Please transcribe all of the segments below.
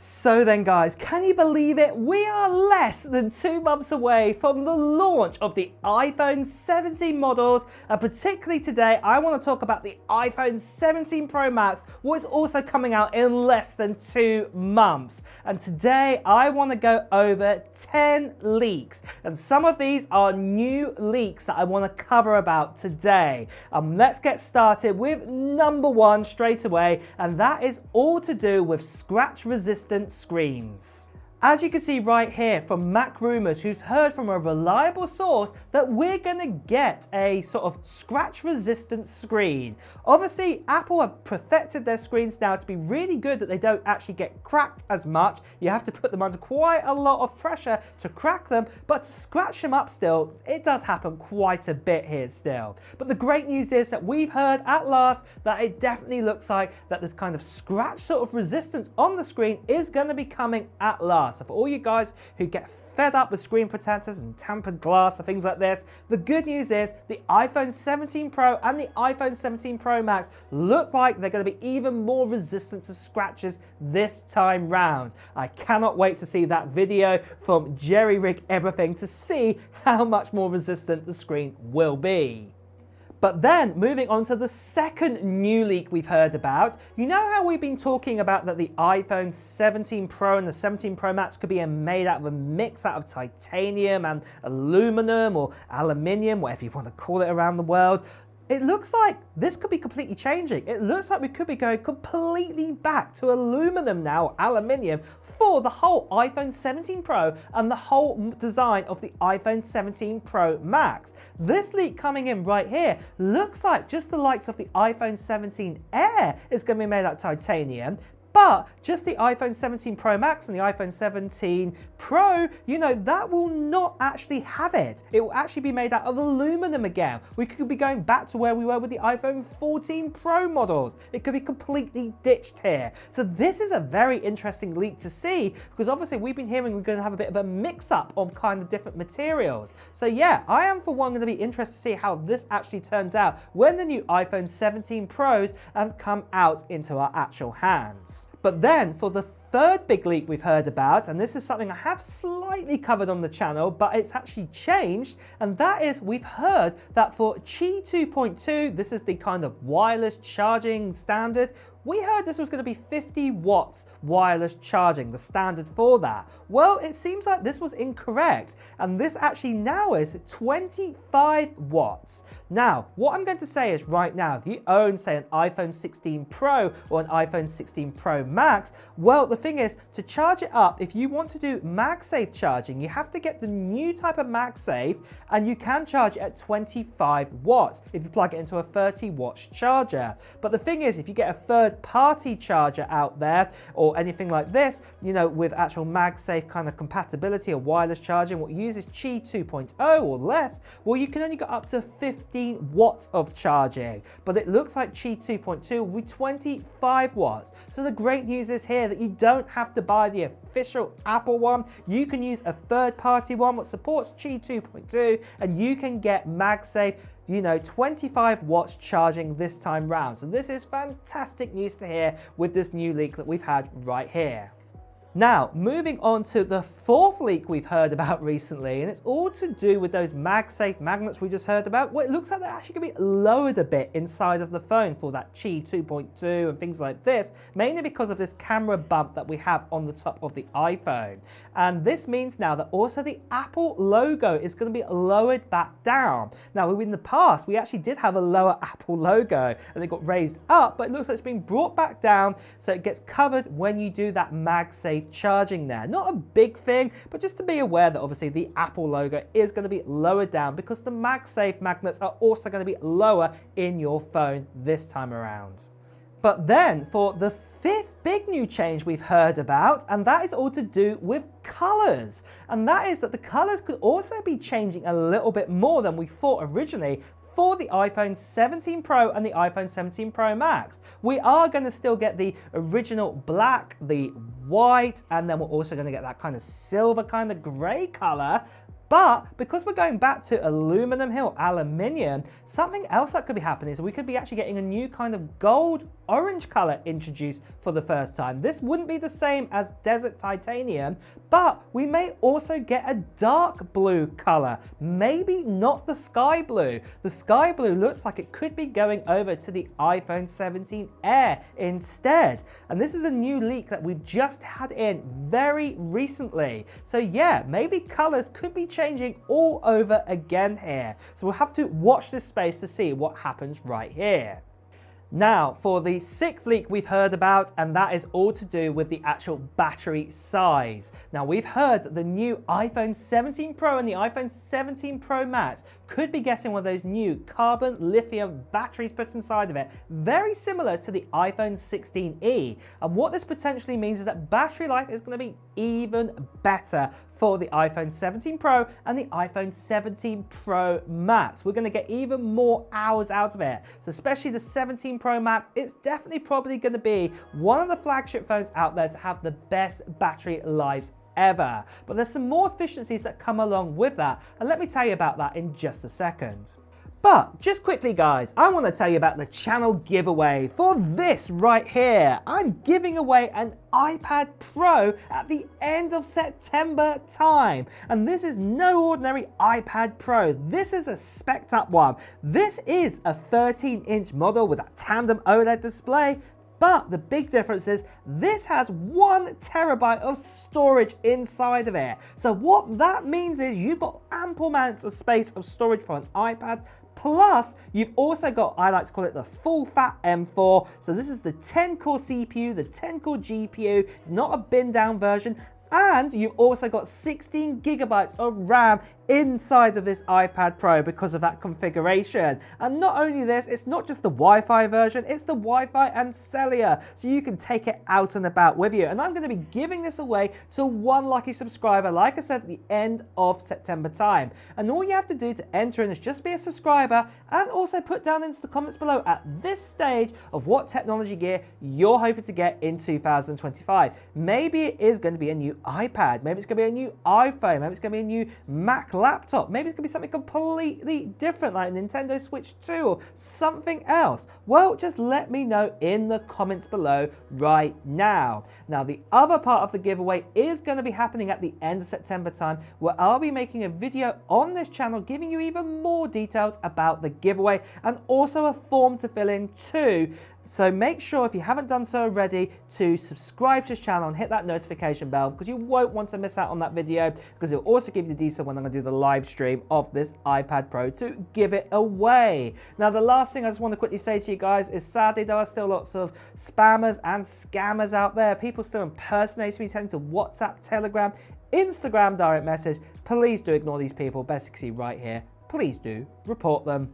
So then guys, can you believe it? We are less than 2 months away from the launch of the iPhone 17 models, and particularly today I want to talk about the iPhone 17 Pro Max, which is also coming out in less than 2 months. And today I want to go over 10 leaks, and some of these are new leaks that I want to cover about today. Let's get started with number 1 straight away, and that is all to do with scratch resistant screens. As you can see right here from Mac Rumors, who's heard from a reliable source that we're going to get a sort of scratch resistant screen. Obviously, Apple have perfected their screens now to be really good that they don't actually get cracked as much. You have to put them under quite a lot of pressure to crack them, but to scratch them up still, it does happen quite a bit here still. But the great news is that we've heard at last that it definitely looks like that this kind of scratch sort of resistance on the screen is going to be coming at last. So for all you guys who get fed up with screen protectors and tampered glass or things like this, the good news is the iPhone 17 Pro and the iPhone 17 Pro Max look like they're going to be even more resistant to scratches this time round. I cannot wait to see that video from Jerry Rig Everything to see how much more resistant the screen will be. But then, moving on to the second new leak we've heard about, you know how we've been talking about that the iPhone 17 Pro and the 17 Pro Max could be made out of a mix out of titanium and aluminum or aluminium, whatever you want to call it around the world. It looks like this could be completely changing. It looks like we could be going completely back to aluminum now, aluminium, for the whole iPhone 17 Pro and the whole design of the iPhone 17 Pro Max. This leak coming in right here looks like just the likes of the iPhone 17 Air is going to be made out of titanium, but just the iPhone 17 Pro Max and the iPhone 17 Pro, you know, that will not actually have it. It will actually be made out of aluminum again. We could be going back to where we were with the iPhone 14 Pro models. It could be completely ditched here. So this is a very interesting leak to see, because obviously we've been hearing we're going to have a bit of a mix-up of kind of different materials. So yeah, I am for one going to be interested to see how this actually turns out when the new iPhone 17 Pros come out into our actual hands. But then for the third big leak we've heard about, and this is something I have slightly covered on the channel, but it's actually changed, and that is we've heard that for Qi 2.2, this is the kind of wireless charging standard, we heard this was going to be 50 watts wireless charging, the standard for that. Well, it seems like this was incorrect, and this actually now is 25 watts. Now, what I'm going to say is right now, if you own, say, an iPhone 16 Pro or an iPhone 16 Pro Max, well, the thing is, to charge it up, if you want to do MagSafe charging, you have to get the new type of MagSafe, and you can charge it at 25 watts if you plug it into a 30 watt charger. But the thing is, if you get a third-party charger out there or anything like this, you know, with actual MagSafe kind of compatibility or wireless charging, what uses Qi 2.0 or less, well, you can only go up to 15 watts of charging. But it looks like Qi 2.2 will be 25 watts. So the great news is here that you don't have to buy the official Apple one. You can use a third-party one that supports Qi 2.2, and you can get MagSafe, you know, 25 watts charging this time round. So this is fantastic news to hear with this new leak that we've had right here. Now, moving on to the fourth leak we've heard about recently, and it's all to do with those MagSafe magnets we just heard about. Well, it looks like they're actually going to be lowered a bit inside of the phone for that Qi 2.2 and things like this, mainly because of this camera bump that we have on the top of the iPhone. And this means now that also the Apple logo is going to be lowered back down. Now, in the past, we actually did have a lower Apple logo, and it got raised up, but it looks like it's being brought back down, so it gets covered when you do that MagSafe charging there. Not a big thing, but just to be aware that obviously the Apple logo is going to be lowered down because the MagSafe magnets are also going to be lower in your phone this time around. But then for the fifth big new change we've heard about, and that is all to do with colors. And that is that the colors could also be changing a little bit more than we thought originally for the iPhone 17 Pro and the iPhone 17 Pro Max. We are going to still get the original black, the white, and then we're also going to get that kind of silver kind of gray color. But because we're going back to aluminum here, or aluminium, something else that could be happening is we could be actually getting a new kind of gold orange color introduced for the first time. This wouldn't be the same as Desert Titanium, but we may also get a dark blue color. Maybe not the sky blue. The sky blue looks like it could be going over to the iPhone 17 Air instead. And this is a new leak that we've just had in very recently. So yeah, maybe colors could be changing all over again here. So we'll have to watch this space to see what happens right here. Now, for the sixth leak we've heard about, and that is all to do with the actual battery size. Now, we've heard that the new iPhone 17 Pro and the iPhone 17 Pro Max could be getting one of those new carbon lithium batteries put inside of it, very similar to the iPhone 16e. And what this potentially means is that battery life is going to be even better for the iPhone 17 Pro and the iPhone 17 Pro Max. We're going to get even more hours out of it. So especially the 17 Pro Max, it's definitely probably going to be one of the flagship phones out there to have the best battery lives ever. But there's some more efficiencies that come along with that, and let me tell you about that in just a second. But just quickly guys, I want to tell you about the channel giveaway for this right here. I'm giving away an iPad Pro at the end of September time. And this is no ordinary iPad Pro. This is a spec'd up one. This is a 13-inch model with a tandem OLED display. But the big difference is this has 1 terabyte of storage inside of it. So what that means is you've got ample amounts of space of storage for an iPad. Plus, you've also got, I like to call it the full fat M4. So this is the 10-core CPU, the 10-core GPU. It's not a bin down version. And you've also got 16 gigabytes of RAM inside of this iPad Pro because of that configuration. And not only this, it's not just the Wi-Fi version, it's the Wi-Fi and cellular, so you can take it out and about with you. And I'm going to be giving this away to one lucky subscriber, like I said, at the end of September time. And all you have to do to enter in is just be a subscriber and also put down into the comments below at this stage of what technology gear you're hoping to get in 2025. Maybe it is going to be a new iPad, maybe it's going to be a new iPhone, maybe it's going to be a new Mac laptop, maybe it's going to be something completely different like Nintendo Switch 2 or something else. Well, just let me know in the comments below right now. Now, the other part of the giveaway is going to be happening at the end of September time, where I'll be making a video on this channel giving you even more details about the giveaway and also a form to fill in too. So make sure, if you haven't done so already, to subscribe to this channel and hit that notification bell, because you won't want to miss out on that video, because it'll also give you the detail when I'm going to do the live stream of this iPad Pro to give it away. Now, the last thing I just want to quickly say to you guys is, sadly, there are still lots of spammers and scammers out there. People still impersonating me, telling to WhatsApp, Telegram, Instagram direct message. Please do ignore these people. Best you can see right here. Please do report them.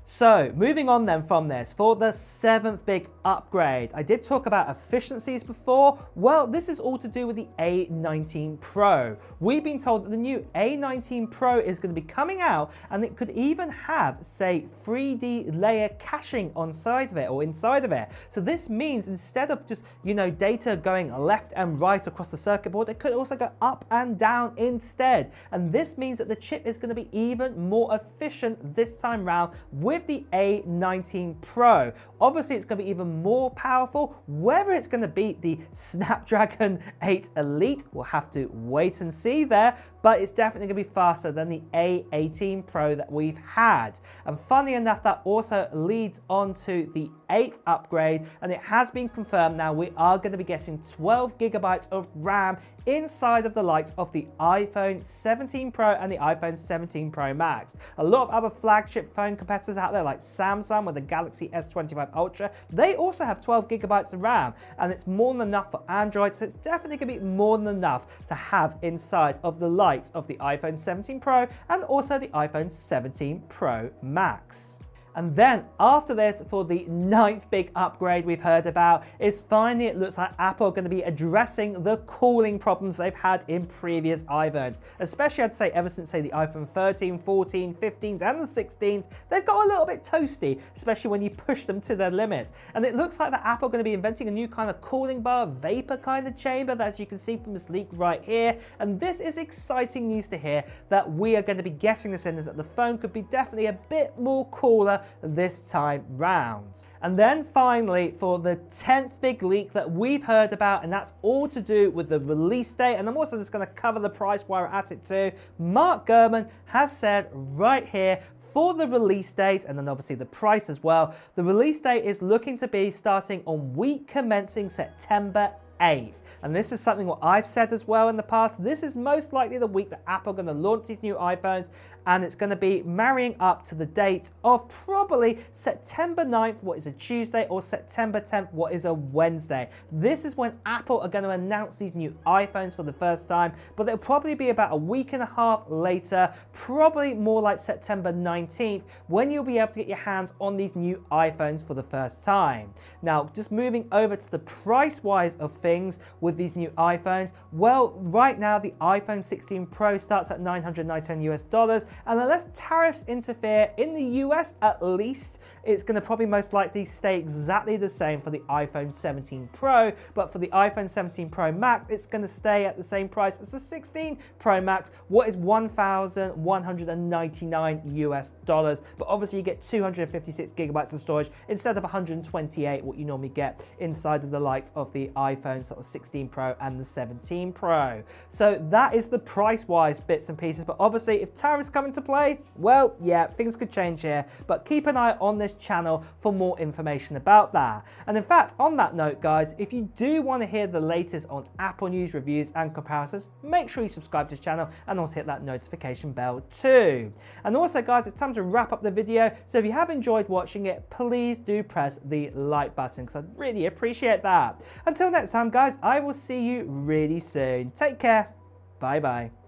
So moving on then from this, for the 7th big upgrade, I did talk about efficiencies before. Well, this is all to do with the A19 Pro. We've been told that the new A19 Pro is going to be coming out, and it could even have, say, 3D layer caching on side of it or inside of it. So this means instead of just, data going left and right across the circuit board, it could also go up and down instead. And this means that the chip is going to be even more efficient this time round with the A19 Pro. Obviously, it's going to be even more powerful. Whether it's going to beat the Snapdragon 8 Elite, we'll have to wait and see there, but it's definitely going to be faster than the A18 Pro that we've had. And funny enough, that also leads on to the 8th upgrade, and it has been confirmed now we are going to be getting 12 gigabytes of RAM inside of the likes of the iPhone 17 Pro and the iPhone 17 Pro Max. A lot of other flagship phone competitors out there like Samsung with the Galaxy S25 Ultra, they also have 12 gigabytes of RAM, and it's more than enough for Android, so it's definitely going to be more than enough to have inside of the likes of the iPhone 17 Pro and also the iPhone 17 Pro Max. And then after this, for the 9th big upgrade we've heard about, is finally it looks like Apple are going to be addressing the cooling problems they've had in previous iPhones. Especially, I'd say, ever since, say, the iPhone 13, 14, 15s and the 16s, they've got a little bit toasty, especially when you push them to their limits. And it looks like that Apple are going to be inventing a new kind of cooling bar, vapor kind of chamber, that, as you can see from this leak right here. And this is exciting news to hear, that we are going to be getting this in, is that the phone could be definitely a bit more cooler this time round. And then finally, for the 10th big leak that we've heard about, and that's all to do with the release date, and I'm also just going to cover the price while we're at it too. Mark Gurman has said right here, for the release date, and then obviously the price as well, the release date is looking to be starting on week commencing September 8th. And this is something what I've said as well in the past. This is most likely the week that Apple are going to launch these new iPhones, and it's going to be marrying up to the date of probably September 9th, what is a Tuesday, or September 10th, what is a Wednesday. This is when Apple are going to announce these new iPhones for the first time, but it'll probably be about a week and a half later, probably more like September 19th, when you'll be able to get your hands on these new iPhones for the first time. Now, just moving over to the price-wise of things with these new iPhones, well, right now the iPhone 16 Pro starts at $999 US, and unless tariffs interfere in the US at least, it's going to probably most likely stay exactly the same for the iPhone 17 Pro, but for the iPhone 17 Pro Max, it's going to stay at the same price as the 16 Pro Max, what is $1,199 US. But obviously you get 256 gigabytes of storage instead of 128, what you normally get inside of the likes of the iPhone sort of 16 Pro and the 17 Pro. So that is the price-wise bits and pieces, but obviously if tariffs come into play, well, yeah, things could change here, but keep an eye on this channel for more information about that. And in fact, on that note, guys, if you do want to hear the latest on Apple news, reviews and comparisons, make sure you subscribe to this channel and also hit that notification bell too. And also, guys, it's time to wrap up the video, so if you have enjoyed watching it, please do press the like button because I'd really appreciate that. Until next time, guys, I will see you really soon. Take care. Bye bye.